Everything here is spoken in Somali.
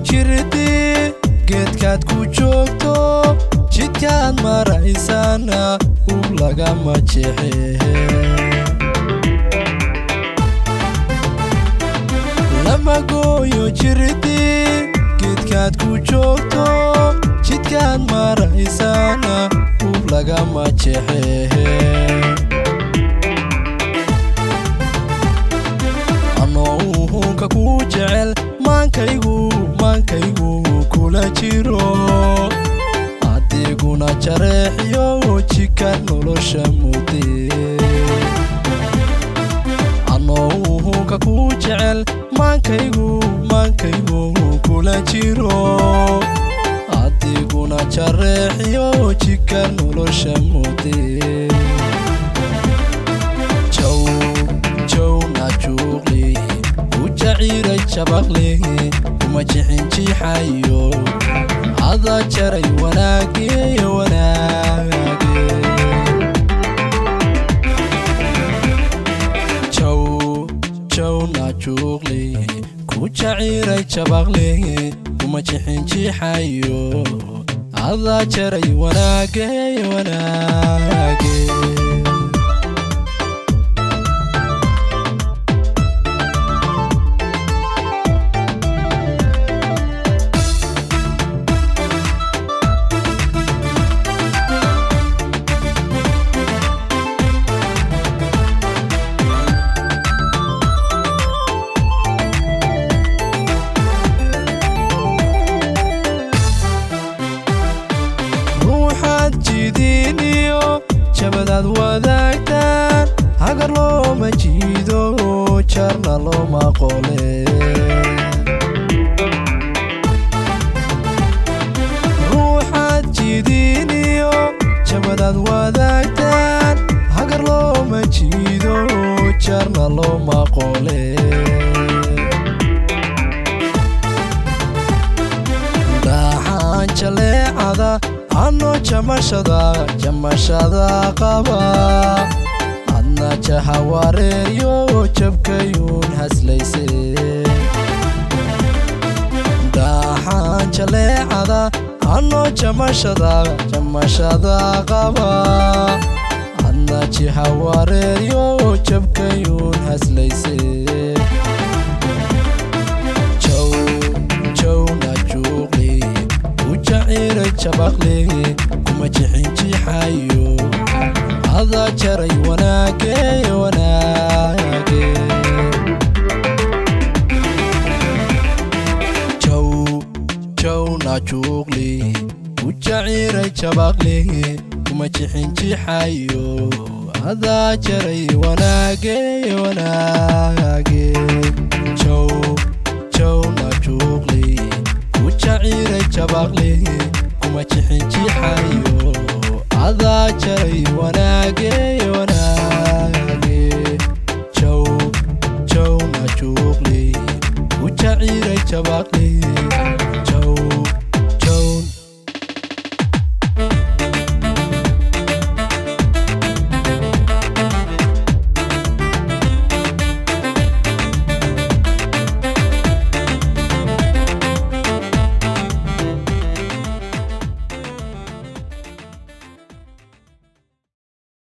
jirti geedkaad ku joogto jidkaad maraysana ub lagama jeexee lama gooyo jirti geedkaad ku joogto jidkaad maraysana ub lagama jeexee hunka ku jecel maankaygu kula jiro adiguna jareexiyo jika nolosha mudee anoo hunka ku jecel maankaygu kula jiro adiguna jareexiyo jika nolosha mudee جعيري شبغلي وما جحنجي حيو هذا جري وناقي جو ناجوغلي كو جعيري شبغلي وما جحنجي حيو هذا جري وناقي jabadaad wadaagtaan hagar looma jiido jarna looma qole ruuxaad jidiiniyo jabadaad wadaagtaan hagar looma jiido jarna looma qole dhaxaan jaleecada ano jamashada qaba adna jahawareeryo jabkayuun haslayse dhaxaan jaleecada ano jamashada qaba adna jahawareeryo jabkayuun haslayse jawna juuqli جعيري شبغلي وما جحنجي حيو هذا جري وناقي جو ناجوغلي وجعيري شبغلي وما جحنجي حيو هذا جري وناقي جو ناجوغلي جعيري شبغلي وما جحنجي حيو هذا جري وناقي جو ناجوغلي وجعيري شبغلي